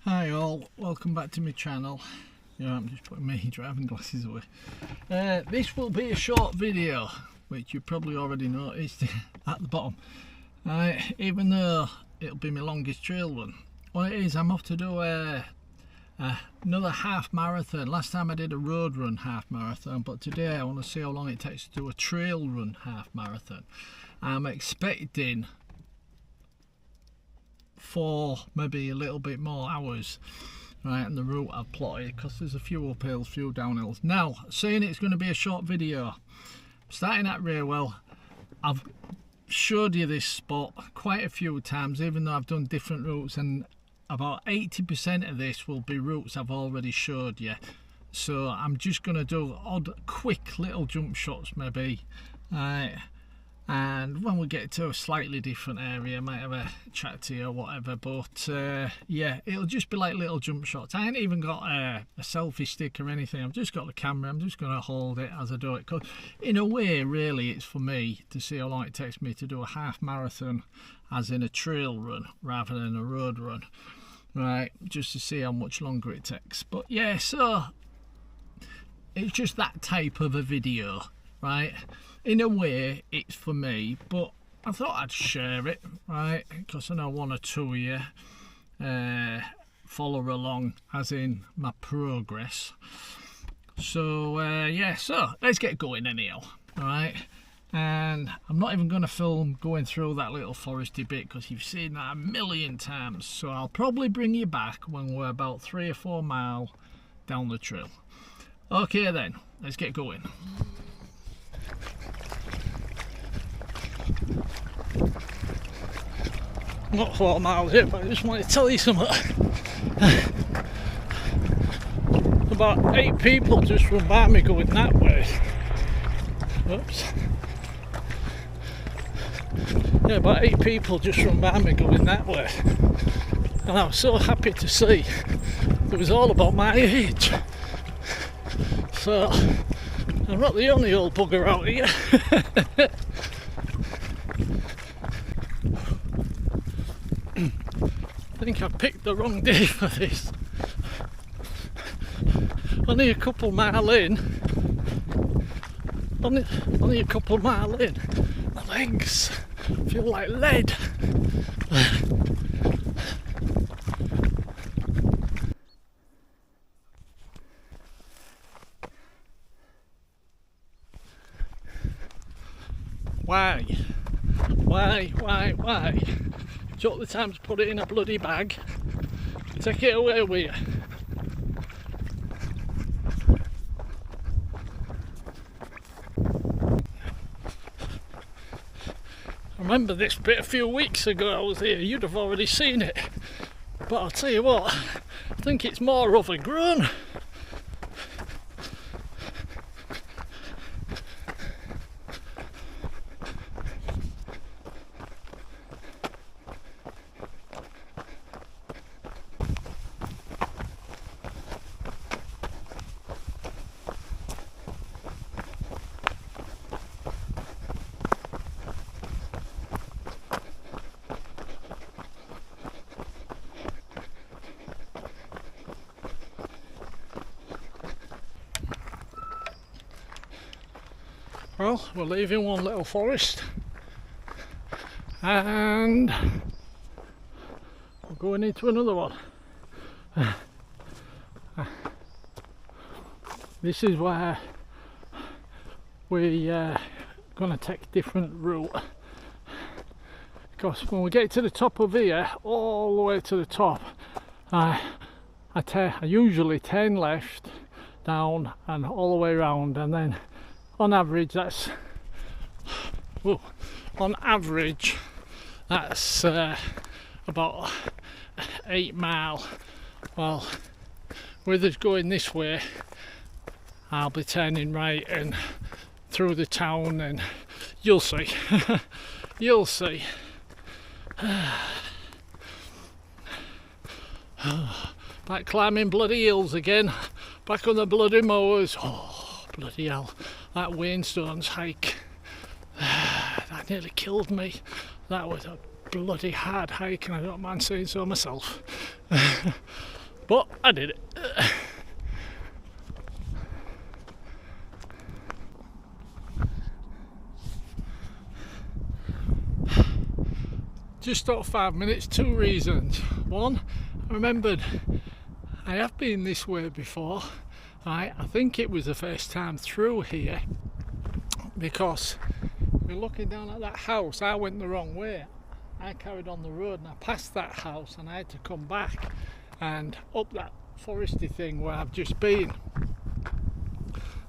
Hi all, welcome back to my channel. Yeah, I'm just putting my driving glasses away. This will be a short video, which you probably already noticed at the bottom. Even though it'll be my longest trail run. What it is, I'm off to do another half marathon. Last time I did a road run half marathon, but today I want to see how long it takes to do a trail run half marathon. I'm expecting 4, maybe a little bit more hours, right, and the route I've plotted, because there's a few uphills, few downhills. Now, saying it's going to be a short video, starting at Railwell. I've showed you this spot quite a few times, even though I've done different routes, and about 80% of this will be routes I've already showed you. So I'm just going to do odd quick little jump shots maybe, and when we get to a slightly different area I might have a chat to you or whatever, but yeah, it'll just be like little jump shots. I ain't even got a selfie stick or anything. I've just got the camera. I'm just going to hold it as I do it, because in a way really it's for me to see how long it takes me to do a half marathon, as in a trail run rather than a road run, right, just to see how much longer it takes. But yeah, so it's just that type of a video, right? In a way it's for me, but I thought I'd share it, right, because I know one or two of you follow along as in my progress. So yeah, so let's get going anyhow, right? And I'm not even going to film going through that little foresty bit, because you've seen that a million times. So I'll probably bring you back when we're about 3 or 4 miles down the trail. Okay then, let's get going. Not 4 miles yet, but I just want to tell you something. About 8 people just run by me going that way. Oops. Yeah, about 8 people just run by me going that way. And I was so happy to see it was all about my age. So, I'm not the only old bugger out here. I think I picked the wrong day for this. Only a couple mile in. Only a couple mile in. My legs feel like lead. Why? Took the time to put it in a bloody bag. Take it away with you. I remember this bit a few weeks ago I was here, you'd have already seen it. But I'll tell you what, I think it's more overgrown. Well, we're leaving one little forest and we're going into another one. This is where we're going to take a different route, because when we get to the top of here, all the way to the top, I usually turn left, down and all the way around, and then on average that's about 8 miles. Well, with us going this way, I'll be turning right and through the town, and you'll see. You'll see. Back climbing bloody hills again, back on the bloody mowers. Oh, bloody hell, that Wainstones hike, that nearly killed me. That was a bloody hard hike, and I don't mind saying so myself. But I did it. Just thought 5 minutes, 2 reasons. One, I remembered I have been this way before. I think it was the first time through here, because we're looking down at that house. I went the wrong way. I carried on the road and I passed that house, and I had to come back and up that foresty thing where I've just been.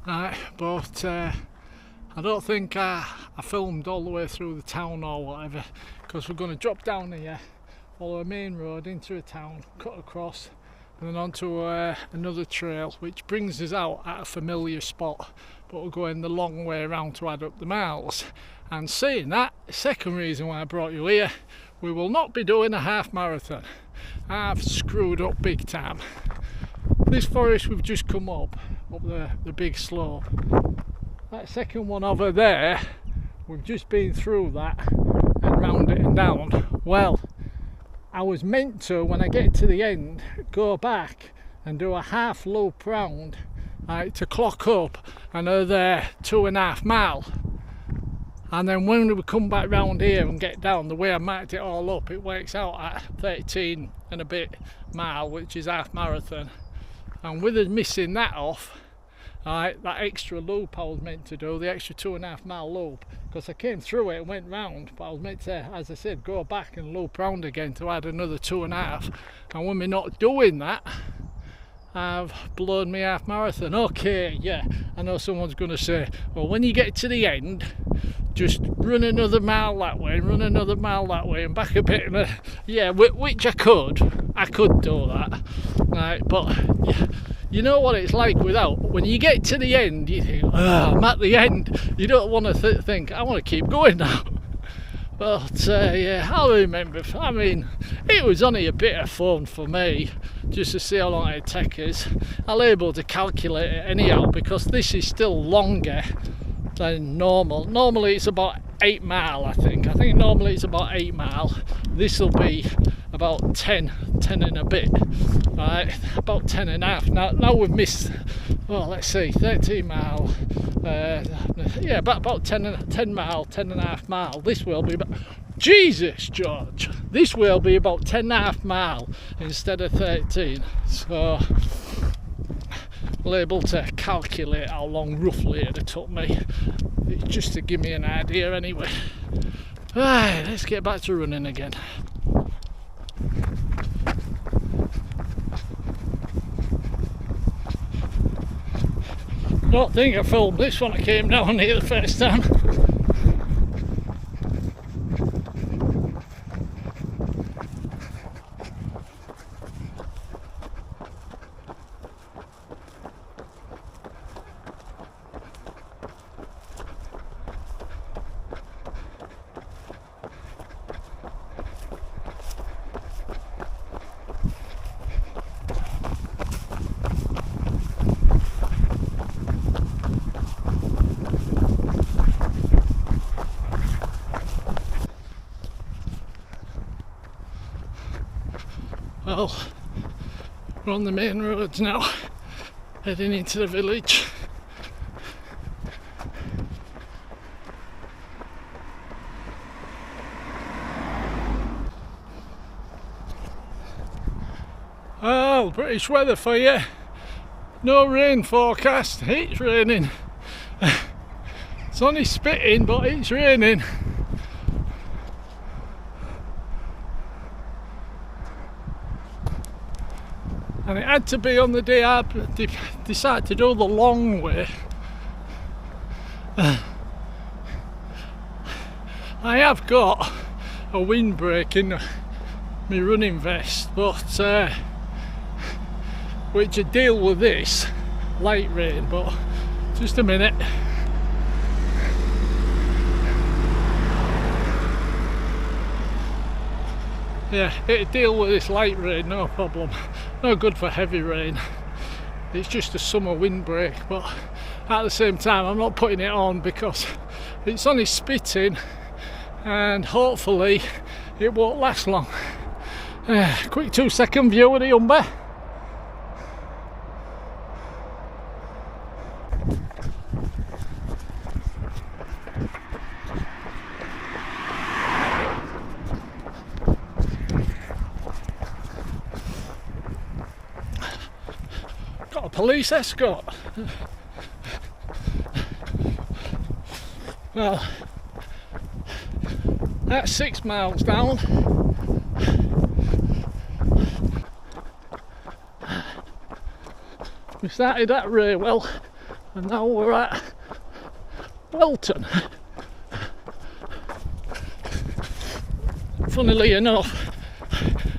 But I don't think I filmed all the way through the town or whatever, because we're going to drop down here, follow a main road into a town, cut across, and then onto another trail which brings us out at a familiar spot, but we're going the long way around to add up the miles. And saying that, the second reason why I brought you here, we will not be doing a half marathon. I've screwed up big time. This forest we've just come up the big slope, that second one over there, we've just been through that and round it and down. Well, I was meant to, when I get to the end, go back and do a half loop round, to clock up another 2.5 mile. And then when we come back round here and get down, the way I marked it all up, it works out at 13 and a bit mile, which is half marathon. And with us missing that off, that extra loop I was meant to do, the extra 2.5 mile loop, because I came through it and went round, but I was meant to, as I said, go back and loop round again to add another 2.5. And when we're not doing that, I've blown me half marathon. Okay, yeah, I know someone's going to say, well, when you get to the end, just run another mile that way, run another mile that way, and back a bit. Yeah, which I could do that, right? But yeah, you know what it's like without. When you get to the end, you think, I'm at the end. You don't want to think, I want to keep going now. But yeah, I'll remember. I mean, it was only a bit of fun for me, just to see how long it'd take us. I'll be able to calculate it anyhow, because this is still longer than normal. Normally it's about 8 mile, I think normally it's about 8 mile. This will be about 10 and a bit, right? About 10 and a half. Now we've missed, well, let's see, 13 mile, yeah, about 10 mile, 10.5 mile. This will be about, Jesus George, this will be about 10.5 mile instead of 13. So I'm able to calculate how long roughly it took me, just to give me an idea anyway. Right, let's get back to running again. Don't think I filmed this when I came down here the first time. Well, we're on the main roads now, heading into the village. Well, British weather for you. No rain forecast, it's raining. It's only spitting, but it's raining. And it had to be on the day I decided to do the long way. I have got a windbreak in my running vest, but which would deal with this light rain. But just a minute. Yeah, it'd deal with this light rain, no problem. No good for heavy rain. It's just a summer windbreak, but at the same time I'm not putting it on because it's only spitting, and hopefully it won't last long. Quick 2-second view of the Humber. Got a police escort. Well, that's 6 miles down. We started at Raywell and now we're at Welton. Funnily enough,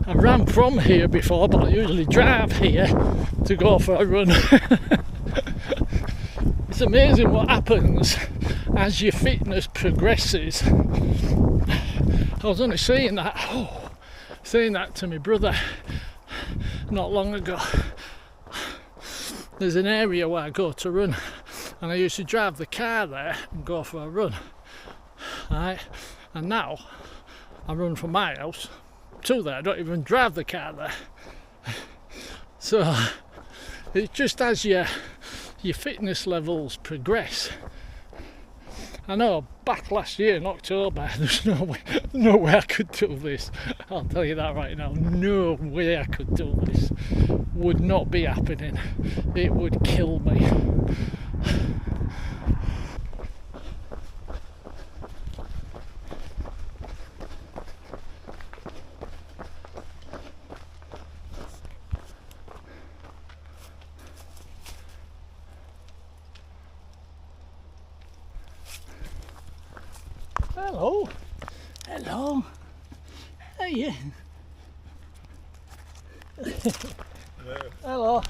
I ran from here before, but I usually drive here to go for a run. It's amazing what happens as your fitness progresses. I was only saying that to my brother not long ago. There's an area where I go to run, and I used to drive the car there and go for a run. Right? And now I run from my house to there. I don't even drive the car there. So it's just as your fitness levels progress. I know back last year in October, there's no way I could do this. I'll tell you that right now. No way I could do this. Would not be happening. It would kill me. Hello. Hello. Hey. Hello.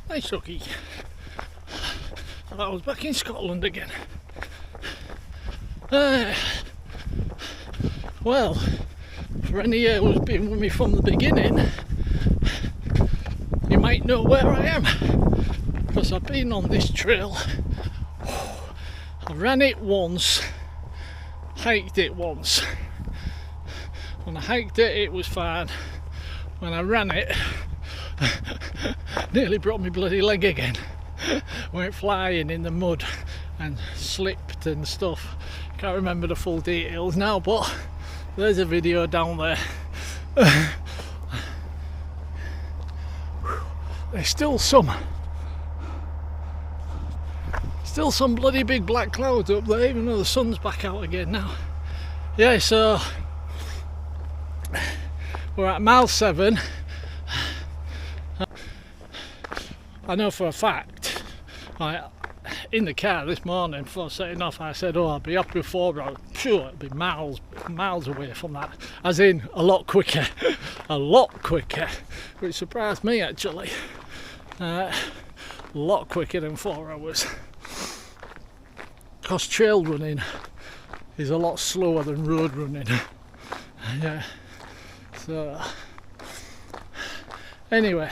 Nice hooky. I was back in Scotland again. Well, for any who's been with me from the beginning, you might know where I am, because I've been on this trail. I ran it once, hiked it once. When I hiked it, it was fine. When I ran it, nearly broke my bloody leg again. Went flying in the mud and slipped and stuff. Can't remember the full details now, but there's a video down there. There's still some bloody big black clouds up there, even though the sun's back out again now. Yeah, so we're at mile 7. I know for a fact, in the car this morning before setting off, I said, oh, I'll be up before, I'm sure it'll be miles away from that, as in a lot quicker. A lot quicker, which surprised me actually. A lot quicker than 4 hours. Because trail running is a lot slower than road running. Yeah. So anyway,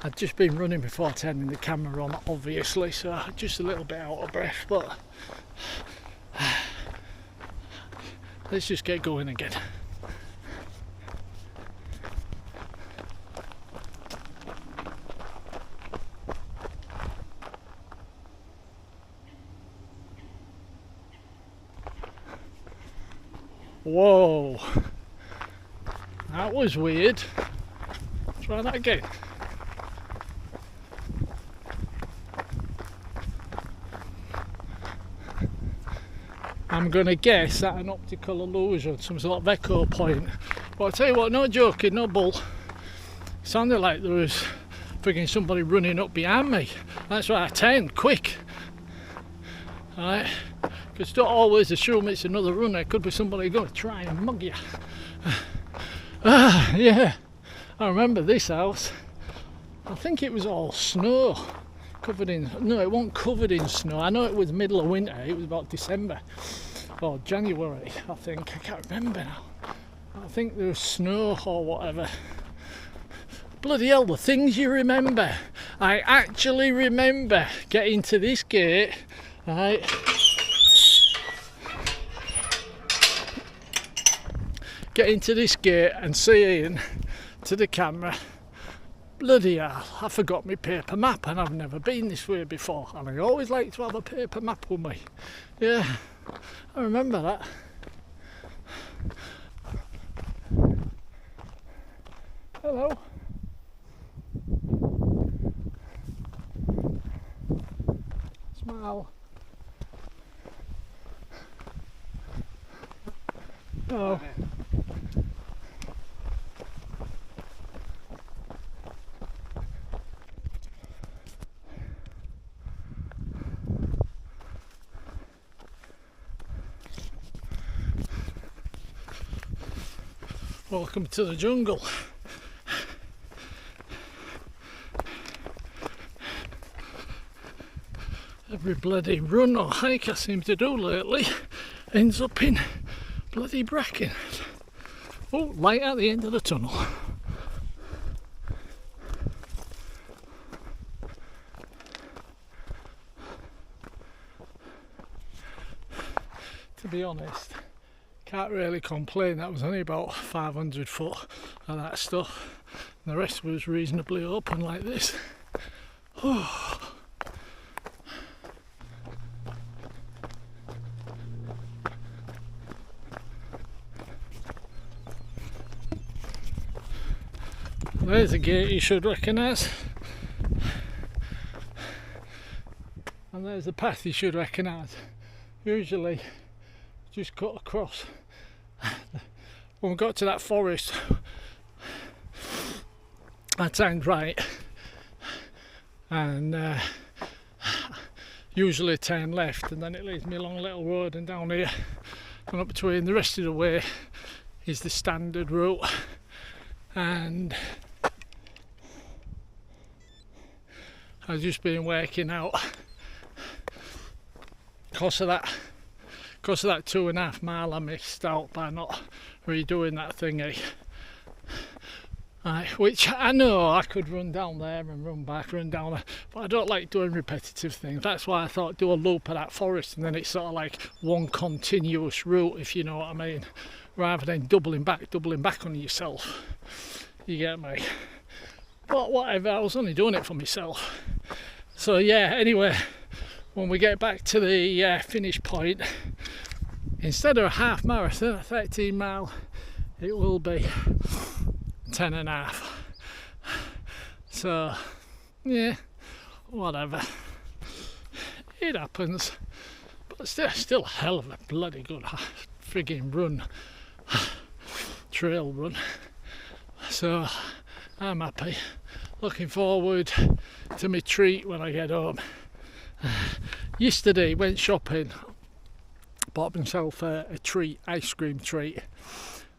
I'd just been running before turning the camera on, obviously, so just a little bit out of breath, but let's just get going again. Whoa, that was weird. Try that again. I'm going to guess that an optical illusion, some sort of echo point. But I'll tell you what, no joking, no bull. It sounded like there was freaking somebody running up behind me. That's why I turned quick. Alright, because don't always assume it's another runner. It could be somebody going to try and mug you. Yeah, I remember this house. I think it was all snow. Covered in, no, it wasn't covered in snow. I know it was middle of winter. It was about December or January, I think. I can't remember now. I think there was snow or whatever. bloody hell, the things you remember. I actually remember getting to this gate, right, getting to this gate and saying to the camera, bloody hell, I forgot my paper map and I've never been this way before, and I always like to have a paper map with me. Yeah, I remember that. Hello. Smile. Hello. Welcome to the jungle. Every bloody run or hike I seem to do lately ends up in bloody bracken. Oh, light at the end of the tunnel. To be honest, can't really complain. That was only about 500 foot of that stuff. The rest was reasonably open like this. Oh. There's a gate you should recognise, and there's a path you should recognise. Usually just cut across. When we got to that forest, I turned right and usually turn left, and then it leads me along a little road, and down here and up between the rest of the way is the standard route. And I've just been working out, because of that 2.5 mile I missed out by not redoing that thingy, which I know I could run down there and run back, run down there, but I don't like doing repetitive things. That's why I thought do a loop of that forest, and then it's sort of like one continuous route, if you know what I mean, rather than doubling back on yourself. You get me? But whatever, I was only doing it for myself. So yeah, anyway, when we get back to the finish point, instead of a half marathon, a 13 mile, it will be 10.5. So yeah, whatever, it happens. But still a hell of a bloody good frigging run, trail run. So I'm happy, looking forward to my treat when I get home. Yesterday went shopping, bought myself a treat, ice cream treat,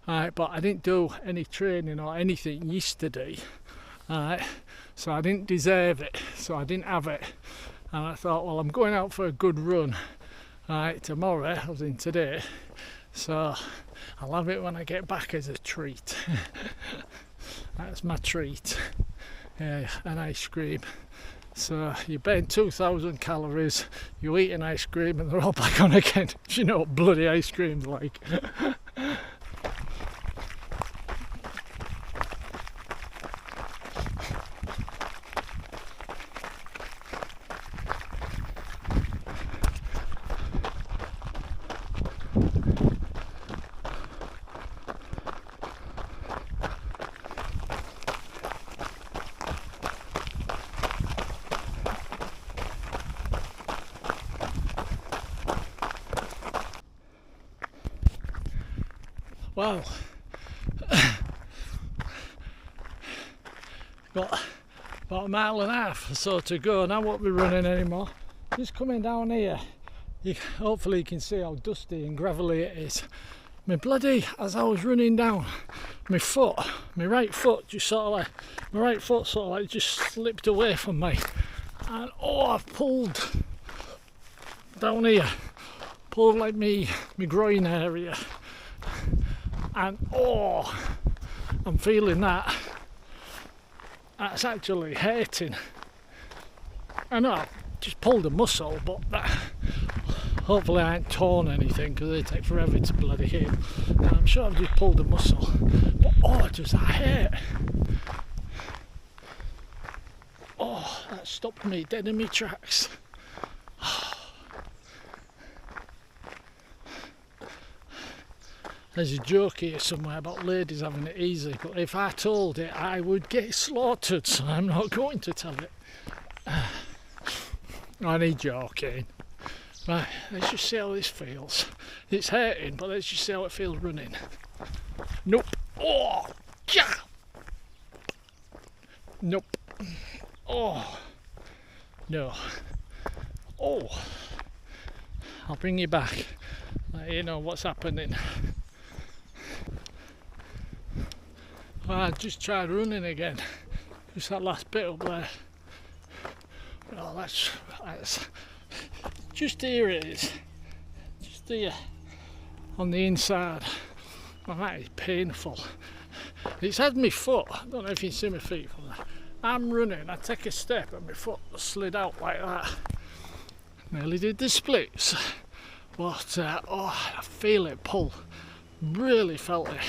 but I didn't do any training or anything yesterday, so I didn't deserve it, so I didn't have it. And I thought, well, I'm going out for a good run tomorrow, as in today, so I'll have it when I get back as a treat. That's my treat, an ice cream. So you burn 2,000 calories, you eat an ice cream, and they're all back on again. You know what bloody ice cream's like. Well, got about 1.5 miles or so to go. Now won't be running anymore. Just coming down here, hopefully you can see how dusty and gravelly it is. As I was running down, my right foot just sort of like just slipped away from me, and I've pulled down here, pulled like me groin area. And I'm feeling that. that's actually hurting. I know I've just pulled a muscle, but hopefully I ain't torn anything, because they take forever to bloody heal. And I'm sure I've just pulled a muscle, but oh, does that hurt? Oh, that stopped me dead in my tracks. There's a joke here somewhere about ladies having it easy, but if I told it, I would get slaughtered, so I'm not going to tell it. I need joking. Right, let's just see how this feels. It's hurting, but let's just see how it feels running. Nope. Oh, yeah. Nope. Oh, no. Oh, I'll bring you back. Let you know what's happening. Well, I just tried running again. Just that last bit up there. Oh, that's just here it is. Just here on the inside. Oh, that is painful. It's had my foot. I don't know if you can see my feet from there. I'm running, I take a step and my foot slid out like that. Nearly did the splits. But oh, I feel it pull. Really felt it.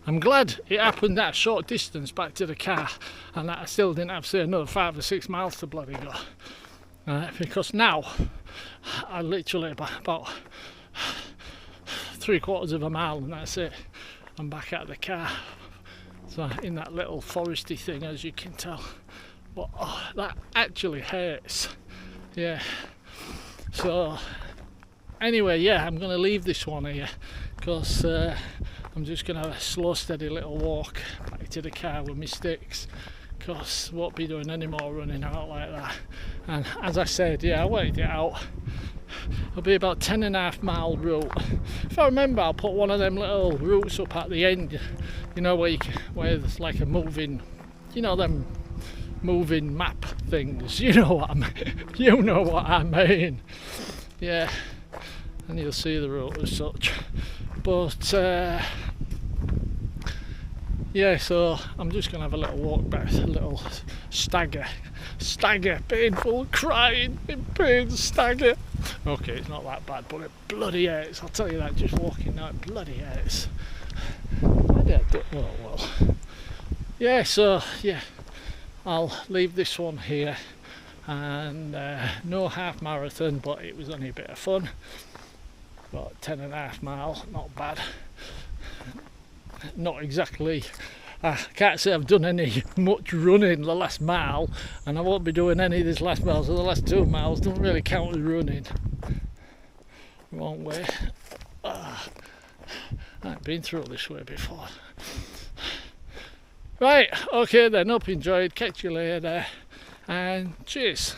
I'm glad it happened that short distance back to the car, and that I still didn't have to say another 5 or 6 miles to bloody go. Because now I literally about 3/4 of a mile and that's it. I'm back at the car. So in that little foresty thing, as you can tell. But oh, that actually hurts. Yeah. So anyway, yeah, I'm going to leave this one here, because I'm just going to have a slow, steady little walk back to the car with my sticks, because I won't be doing any more running out like that. And as I said, yeah, I worked it out. It'll be about 10.5 mile route. If I remember, I'll put one of them little routes up at the end, you know, where there's like a moving, you know, them moving map things. You know what I mean. You know what I mean. Yeah, and you'll see the route as such. But yeah, so I'm just gonna have a little walk back, a little stagger, painful, crying in pain, stagger. Okay, it's not that bad, but it bloody hurts. I'll tell you that. Just walking now, it bloody hurts. Well. Yeah, so yeah, I'll leave this one here, and no half marathon, but it was only a bit of fun. About 10.5 miles, not bad. Not exactly, I can't say I've done any much running the last mile, and I won't be doing any this last mile, so the last 2 miles don't really count as running. Wrong way. I've been through this way before. Right, okay then, hope you enjoyed, catch you later, and cheers.